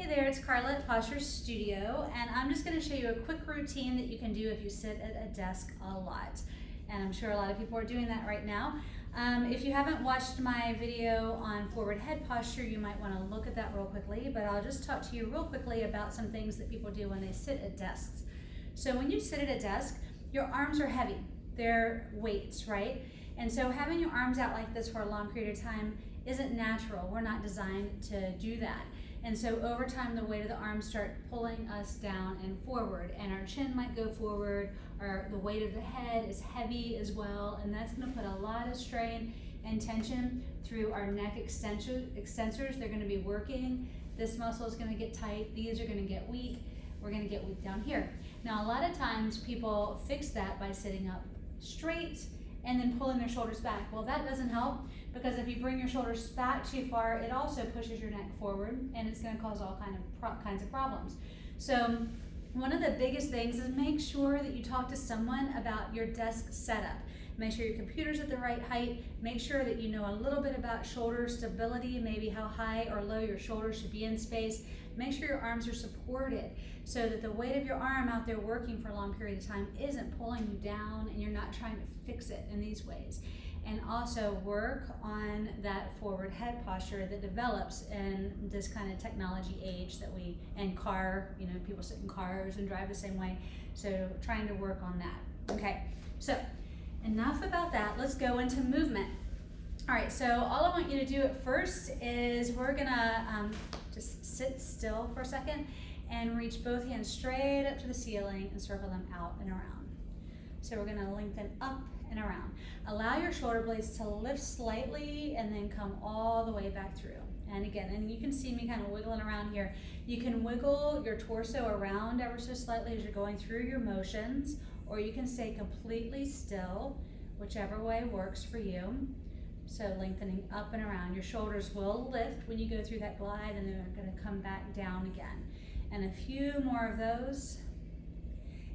there, it's Carla at Posture Studio, and I'm just going to show you a quick routine that you can do if you sit at a desk a lot. And I'm sure a lot of people are doing that right now. If you haven't watched my video on forward head posture, you might want to look at that real quickly, but I'll just talk to you real quickly about some things that people do when they sit at desks. So when you sit at a desk, your arms are heavy. They're weights, right? And so having your arms out like this for a long period of time isn't natural. We're not designed to do that. And so over time, the weight of the arms start pulling us down and forward, and our chin might go forward, or the weight of the head is heavy as well, and that's gonna put a lot of strain and tension through our neck extensors. They're gonna be working. This muscle is gonna get tight. These are gonna get weak. We're gonna get weak down here. Now, a lot of times people fix that by sitting up straight and then pulling their shoulders back. Well, that doesn't help, because if you bring your shoulders back too far, it also pushes your neck forward, and it's gonna cause all kinds of problems. So one of the biggest things is make sure that you talk to someone about your desk setup. Make sure your computer's at the right height. Make sure that you know a little bit about shoulder stability, maybe how high or low your shoulders should be in space. Make sure your arms are supported so that the weight of your arm out there working for a long period of time isn't pulling you down, and you're not trying to fix it in these ways. And also work on that forward head posture that develops in this kind of technology age that people sit in cars and drive the same way. So trying to work on that. Okay, so enough about that. Let's go into movement. All right, so all I want you to do at first is we're gonna just sit still for a second and reach both hands straight up to the ceiling and circle them out and around. So we're gonna lengthen up and around. Allow your shoulder blades to lift slightly and then come all the way back through. And again, and you can see me kind of wiggling around here. You can wiggle your torso around ever so slightly as you're going through your motions, or you can stay completely still, whichever way works for you. So lengthening up and around. Your shoulders will lift when you go through that glide, and they're going to come back down again. And a few more of those.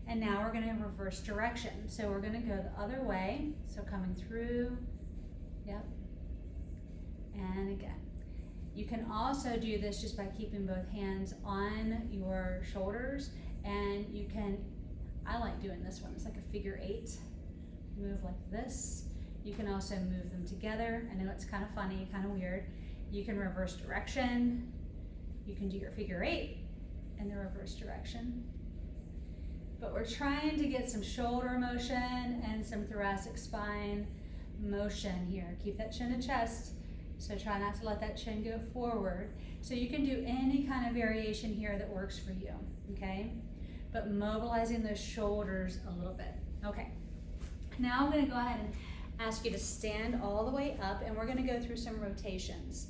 And now we're going to reverse direction. So we're going to go the other way. So coming through, yep, and again. You can also do this just by keeping both hands on your shoulders, and you can, I like doing this one, it's like a figure 8. Move like this. You can also move them together. I know it's kind of funny, kind of weird. You can reverse direction. You can do your figure 8 in the reverse direction. But we're trying to get some shoulder motion and some thoracic spine motion here. Keep that chin to chest. So try not to let that chin go forward. So you can do any kind of variation here that works for you, okay? But mobilizing those shoulders a little bit. Okay, now I'm gonna go ahead and ask you to stand all the way up, and we're gonna go through some rotations.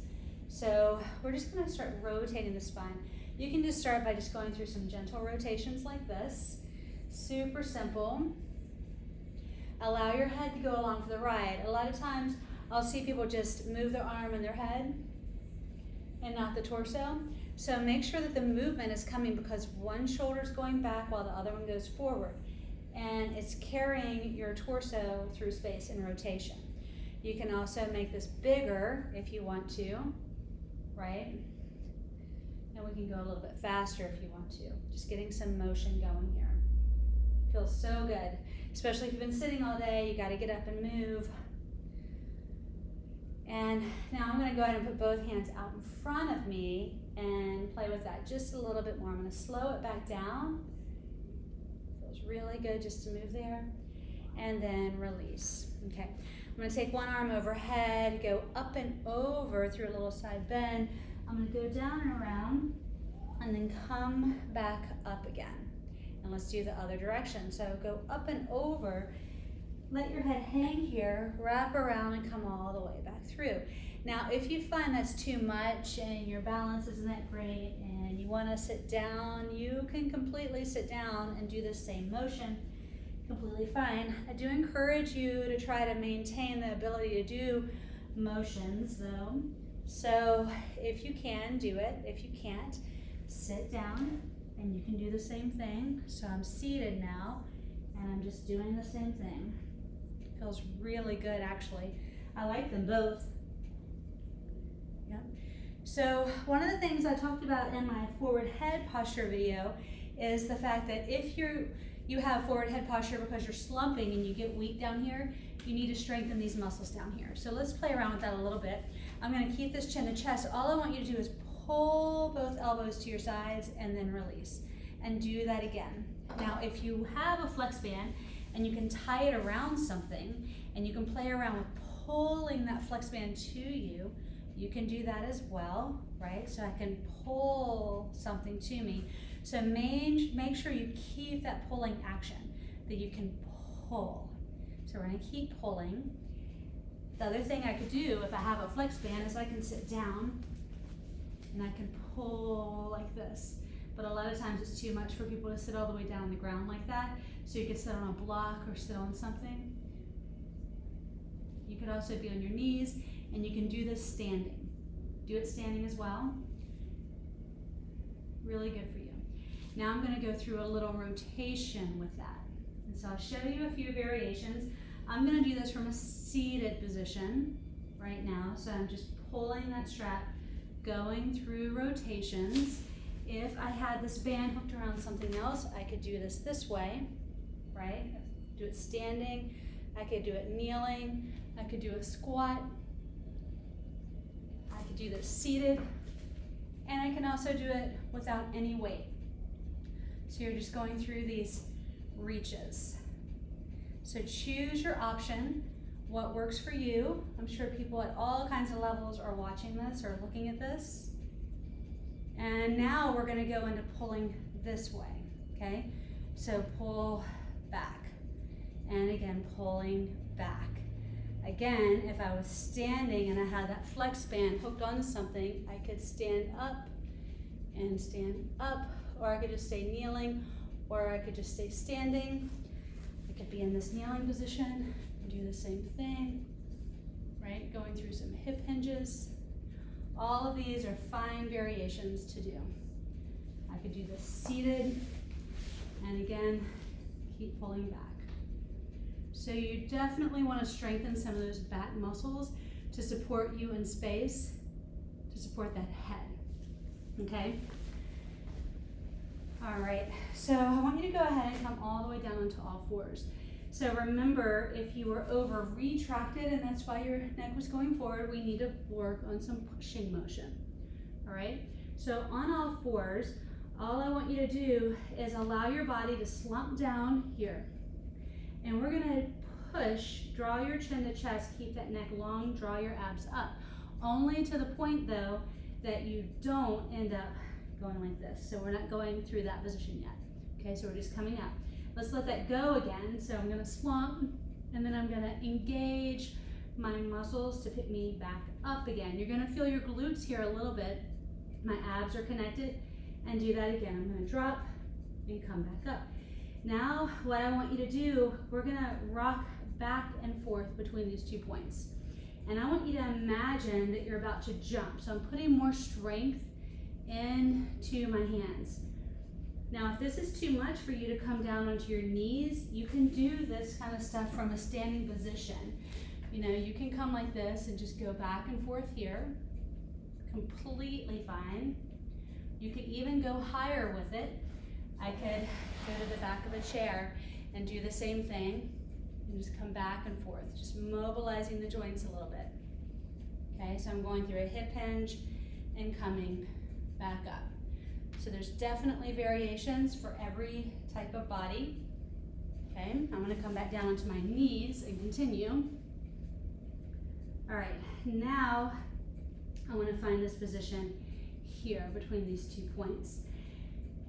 So we're just gonna start rotating the spine. You can just start by just going through some gentle rotations like this. Super simple. Allow your head to go along for the ride. A lot of times I'll see people just move their arm and their head and not the torso. So make sure that the movement is coming because one shoulder is going back while the other one goes forward. And it's carrying your torso through space in rotation. You can also make this bigger if you want to, right? And we can go a little bit faster if you want to. Just getting some motion going here. Feels so good, especially if you've been sitting all day. You got to get up and move. And now I'm going to go ahead and put both hands out in front of me and play with that just a little bit more. I'm going to slow it back down. Feels really good just to move there. And then release. Okay. I'm going to take one arm overhead, go up and over through a little side bend. I'm going to go down and around, and then come back up again. And let's do the other direction. So go up and over, let your head hang here, wrap around, and come all the way back through. Now, if you find that's too much and your balance isn't that great and you want to sit down, you can completely sit down and do the same motion. Completely fine. I do encourage you to try to maintain the ability to do motions though. So if you can, do it. If you can't, sit down and you can do the same thing. So I'm seated now and I'm just doing the same thing. It feels really good actually. I like them both. Yep. So one of the things I talked about in my forward head posture video is the fact that if you have forward head posture because you're slumping and you get weak down here, you need to strengthen these muscles down here. So let's play around with that a little bit. I'm going to keep this chin to chest. All I want you to do is pull both elbows to your sides and then release. And do that again. Now, if you have a flex band and you can tie it around something and you can play around with pulling that flex band to you, you can do that as well, right? So I can pull something to me. So make sure you keep that pulling action, that you can pull. So we're gonna keep pulling. The other thing I could do if I have a flex band is I can sit down and I can pull like this. But a lot of times it's too much for people to sit all the way down on the ground like that. So you could sit on a block or sit on something. You could also be on your knees, and you can do this standing. Do it standing as well. Really good for you. Now I'm going to go through a little rotation with that. And so I'll show you a few variations. I'm going to do this from a seated position right now. So I'm just pulling that strap, going through rotations. If I had this band hooked around something else, I could do this way, right? Do it standing. I could do it kneeling. I could do a squat. I could do this seated. And I can also do it without any weight. So you're just going through these reaches. So choose your option, what works for you. I'm sure people at all kinds of levels are watching this or looking at this. And now we're going to go into pulling this way, okay? So pull back, and again, pulling back. Again, if I was standing and I had that flex band hooked onto something, I could stand up and stand up, or I could just stay kneeling, or I could just stay standing. I could be in this kneeling position and do the same thing, right? Going through some hip hinges. All of these are fine variations to do. I could do this seated, and again, keep pulling back. So you definitely want to strengthen some of those back muscles to support you in space, to support that head, okay? All right, so I want you to go ahead and come all the way down onto all fours. So remember, if you were over retracted and that's why your neck was going forward, we need to work on some pushing motion, all right? So on all fours, all I want you to do is allow your body to slump down here. And we're gonna push, draw your chin to chest, keep that neck long, draw your abs up. Only to the point though, that you don't end up going like this. So we're not going through that position yet. Okay, so we're just coming up. Let's let that go again. So I'm gonna slump, and then I'm gonna engage my muscles to pick me back up again. You're gonna feel your glutes here a little bit. My abs are connected, and do that again. I'm gonna drop and come back up. Now, what I want you to do, we're gonna rock back and forth between these 2 points. And I want you to imagine that you're about to jump. So I'm putting more strength into my hands. Now, if this is too much for you to come down onto your knees, you can do this kind of stuff from a standing position. You know, you can come like this and just go back and forth here. Completely fine. You could even go higher with it. I could go to the back of a chair and do the same thing and just come back and forth, just mobilizing the joints a little bit. Okay, so I'm going through a hip hinge and coming back up. So there's definitely variations for every type of body. Okay, I'm gonna come back down onto my knees and continue. All right, now I wanna find this position here between these 2 points.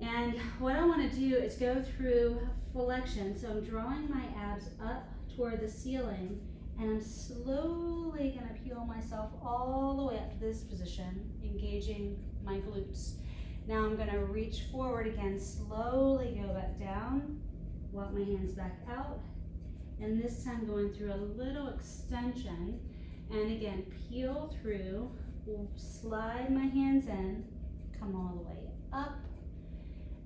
And what I want to do is go through flexion. So I'm drawing my abs up toward the ceiling, and I'm slowly going to peel myself all the way up to this position, engaging my glutes. Now I'm going to reach forward again, slowly go back down, walk my hands back out, and this time going through a little extension, and again, peel through, slide my hands in, come all the way up,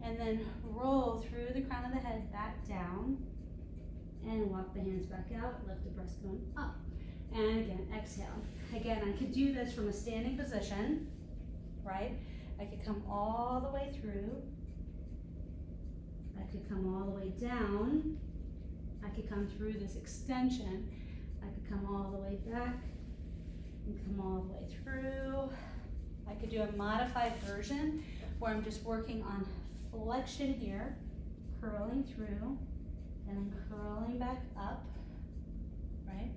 and then roll through the crown of the head back down, and walk the hands back out, lift the breastbone up, and again, exhale. Again, I could do this from a standing position, right? I could come all the way through. I could come all the way down. I could come through this extension. I could come all the way back and come all the way through. I could do a modified version where I'm just working on flexion here, curling through, and then curling back up, right?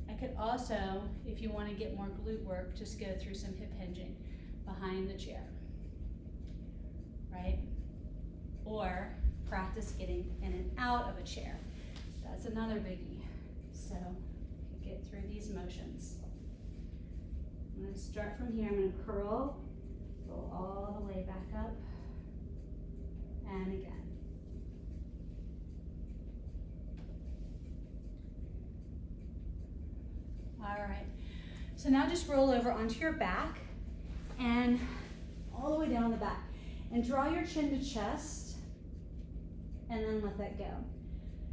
I could also, if you want to get more glute work, just go through some hip hinging behind the chair, right? Or practice getting in and out of a chair. That's another biggie. So get through these motions. I'm going to start from here. I'm going to curl, go all the way back up, and again. All right, so now just roll over onto your back and all the way down the back. And draw your chin to chest and then let that go.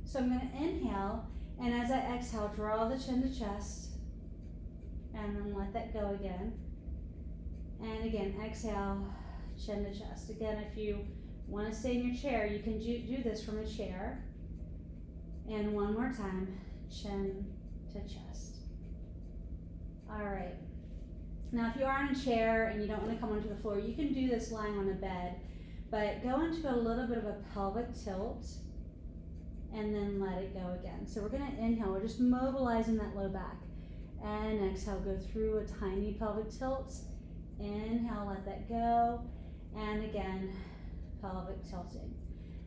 So I'm going to inhale, and as I exhale, draw the chin to chest and then let that go again. And again, exhale, chin to chest. Again, if you want to stay in your chair, you can do this from a chair. And one more time, chin to chest. All right. Now, if you are in a chair and you don't want to come onto the floor, you can do this lying on a bed, but go into a little bit of a pelvic tilt and then let it go again. So we're going to inhale, we're just mobilizing that low back. And exhale, go through a tiny pelvic tilt. Inhale, let that go. And again, pelvic tilting.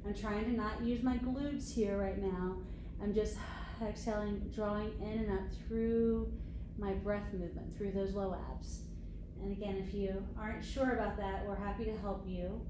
I'm trying to not use my glutes here right now. I'm just exhaling, drawing in and up through my breath movement, through those low abs. And again, if you aren't sure about that, we're happy to help you.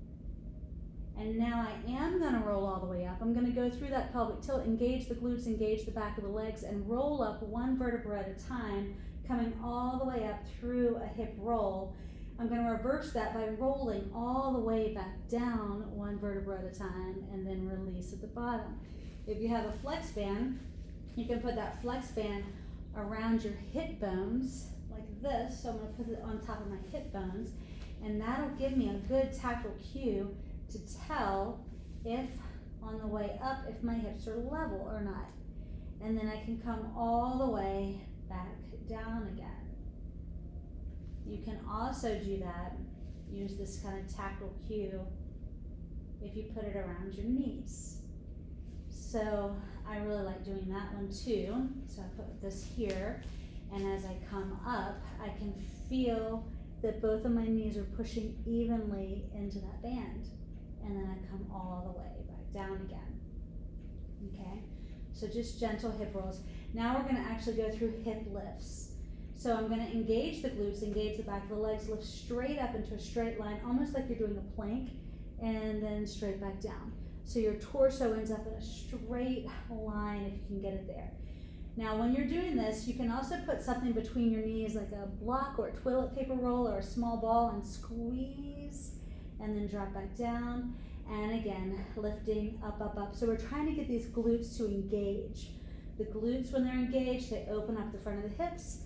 And now I am going to roll all the way up. I'm going to go through that pelvic tilt, engage the glutes, engage the back of the legs, and roll up one vertebra at a time, coming all the way up through a hip roll. I'm going to reverse that by rolling all the way back down one vertebra at a time and then release at the bottom. If you have a flex band, you can put that flex band around your hip bones like this. So I'm going to put it on top of my hip bones, and that'll give me a good tactile cue to tell if on the way up if my hips are level or not. And then I can come all the way back down again. You can also do that, use this kind of tactile cue if you put it around your knees. So I really like doing that one too. So I put this here, and as I come up, I can feel that both of my knees are pushing evenly into that band. And then I come all the way back down again. Okay, so just gentle hip rolls. Now we're going to actually go through hip lifts. So I'm going to engage the glutes, engage the back of the legs, lift straight up into a straight line, almost like you're doing a plank, and then straight back down. So your torso ends up in a straight line if you can get it there. Now when you're doing this, you can also put something between your knees like a block or a toilet paper roll or a small ball and squeeze and then drop back down. And again, lifting up, up, up. So we're trying to get these glutes to engage. The glutes, when they're engaged, they open up the front of the hips.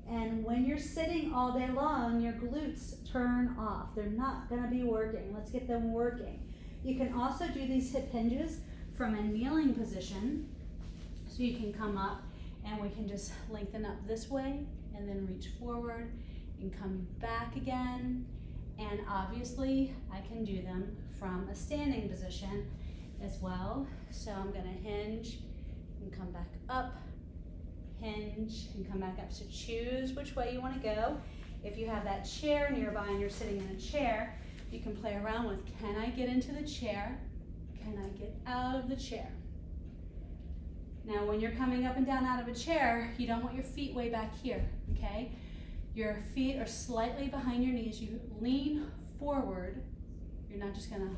And when you're sitting all day long, your glutes turn off. They're not gonna be working. Let's get them working. You can also do these hip hinges from a kneeling position. So you can come up and we can just lengthen up this way and then reach forward and come back again. And obviously I can do them from a standing position as well. So I'm gonna hinge and come back up, hinge and come back up. So choose which way you wanna go. If you have that chair nearby and you're sitting in a chair, you can play around with, can I get into the chair? Can I get out of the chair? Now when you're coming up and down out of a chair, you don't want your feet way back here, okay? Your feet are slightly behind your knees. You lean forward. You're not just gonna,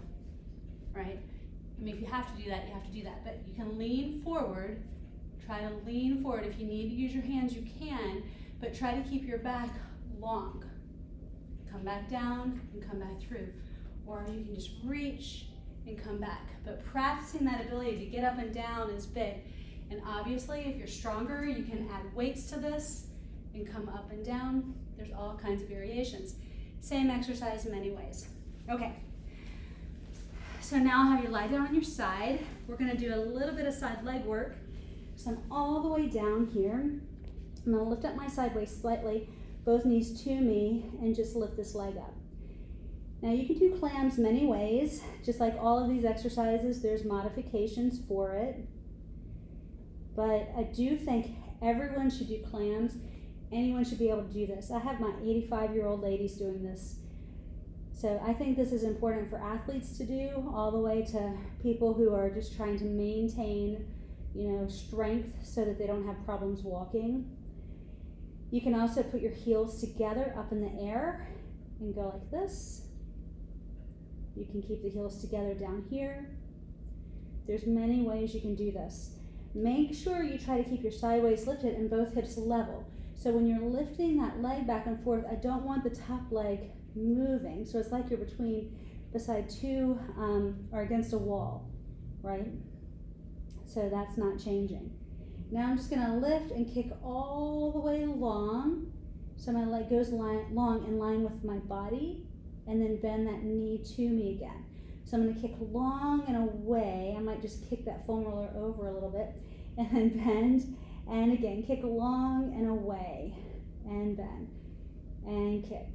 right? I mean, if you have to do that, you have to do that. But you can lean forward. Try to lean forward. If you need to use your hands, you can. But try to keep your back long. Come back down and come back through. Or you can just reach and come back. But practicing that ability to get up and down is big. And obviously, if you're stronger, you can add weights to this and come up and down. There's all kinds of variations. Same exercise, many ways. Okay. So now I'll have you lie down on your side. We're gonna do a little bit of side leg work. So I'm all the way down here. I'm gonna lift up my side waist slightly, both knees to me, and just lift this leg up. Now you can do clams many ways. Just like all of these exercises, there's modifications for it. But I do think everyone should do clams. Anyone should be able to do this. I have my 85-year-old ladies doing this. So I think this is important for athletes to do, all the way to people who are just trying to maintain, strength so that they don't have problems walking. You can also put your heels together up in the air and go like this. You can keep the heels together down here. There's many ways you can do this. Make sure you try to keep your side waist lifted and both hips level. So when you're lifting that leg back and forth, I don't want the top leg moving. So it's like you're beside two or against a wall, right? So that's not changing. Now I'm just gonna lift and kick all the way long. So my leg goes long in line with my body, and then bend that knee to me again. So I'm gonna kick long and away. I might just kick that foam roller over a little bit, and then bend, and again, kick long and away, and bend, and kick.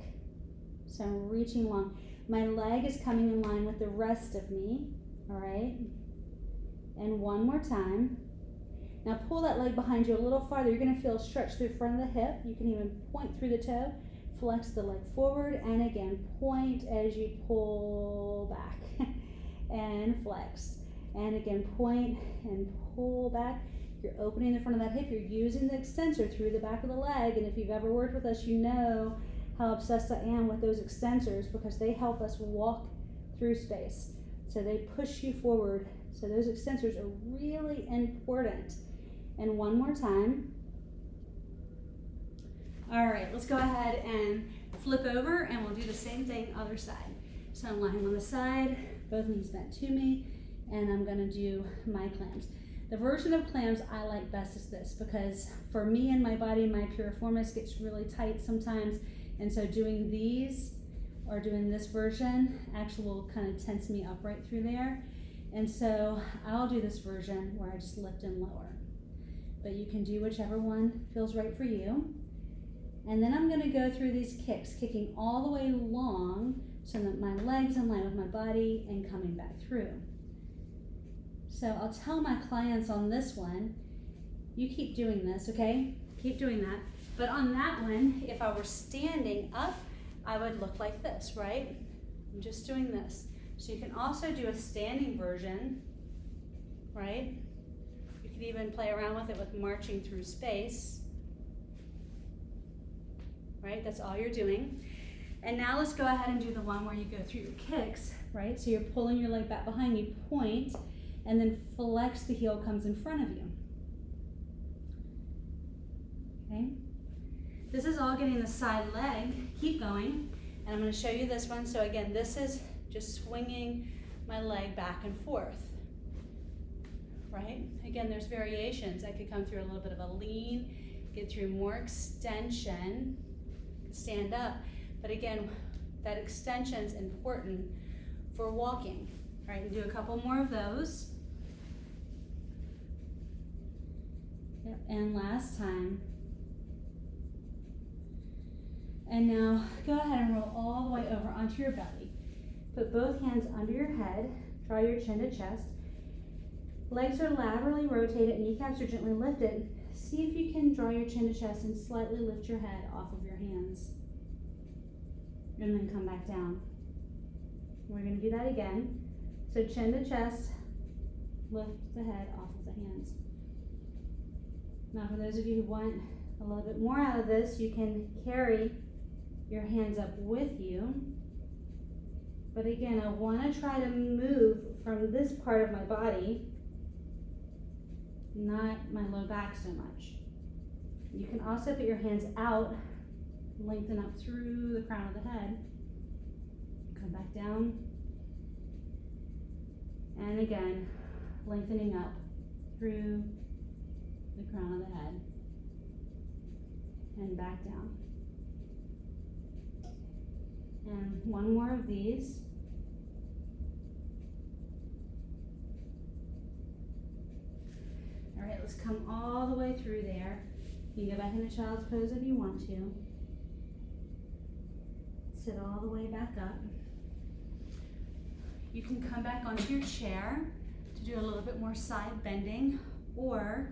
So I'm reaching long. My leg is coming in line with the rest of me, all right? And one more time. Now pull that leg behind you a little farther. You're gonna feel a stretch through the front of the hip. You can even point through the toe. Flex the leg forward, and again, point as you pull back and flex. And again, point and pull back. You're opening the front of that hip. You're using the extensor through the back of the leg. And if you've ever worked with us, you know how obsessed I am with those extensors because they help us walk through space. So they push you forward. So those extensors are really important. And one more time. All right, let's go ahead and flip over, and we'll do the same thing other side. So I'm lying on the side, both knees bent to me, and I'm gonna do my clams. The version of clams I like best is this, because for me and my body, my piriformis gets really tight sometimes, and so doing these or doing this version actually will kind of tense me up right through there. And so I'll do this version where I just lift and lower. But you can do whichever one feels right for you. And then I'm gonna go through these kicks, kicking all the way long so that my leg's in line with my body and coming back through. So I'll tell my clients on this one, you keep doing this, okay? Keep doing that. But on that one, if I were standing up, I would look like this, right? I'm just doing this. So you can also do a standing version, right? You can even play around with it with marching through space. Right, that's all you're doing. And now let's go ahead and do the one where you go through your kicks, right? So you're pulling your leg back behind you, point, and then flex, the heel comes in front of you. Okay? This is all getting the side leg. Keep going. And I'm gonna show you this one. So again, this is just swinging my leg back and forth, right? Again, there's variations. I could come through a little bit of a lean, get through more extension, stand up. But again, that extension is important for walking. All right, do a couple more of those. Yep, and last time. And now go ahead and roll all the way over onto your belly. Put both hands under your head, draw your chin to chest. Legs are laterally rotated, kneecaps are gently lifted. See if you can draw your chin to chest and slightly lift your head off of your hands. And then come back down. We're going to do that again. So chin to chest, lift the head off of the hands. Now for those of you who want a little bit more out of this, you can carry your hands up with you. But again, I want to try to move from this part of my body, not my low back so much. You can also put your hands out, lengthen up through the crown of the head, come back down, and again, lengthening up through the crown of the head, and back down. And one more of these. All right, let's come all the way through there. You can go back into child's pose if you want to. Sit all the way back up. You can come back onto your chair to do a little bit more side bending, or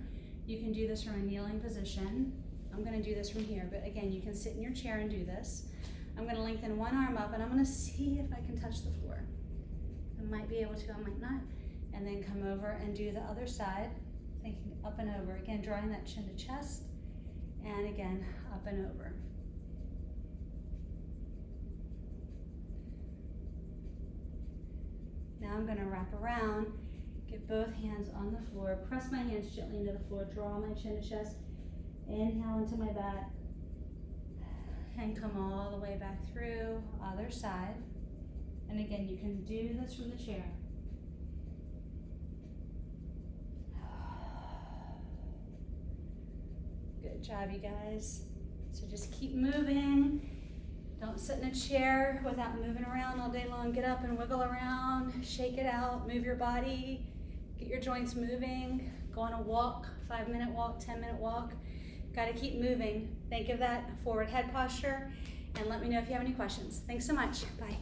you can do this from a kneeling position. I'm gonna do this from here, but again, you can sit in your chair and do this. I'm gonna lengthen one arm up and I'm gonna see if I can touch the floor. I might be able to, I might not. And then come over and do the other side, thinking up and over. Again, drawing that chin to chest, and again, up and over. Now I'm gonna wrap around, get both hands on the floor, press my hands gently into the floor, draw my chin to chest, inhale into my back, and come all the way back through, other side. And again, you can do this from the chair. Good job, you guys. So just keep moving. Don't sit in a chair without moving around all day long. Get up and wiggle around, shake it out, move your body, get your joints moving. Go on a walk, 5-minute walk, 10-minute walk. Gotta keep moving. Think of that forward head posture, and let me know if you have any questions. Thanks so much. Bye.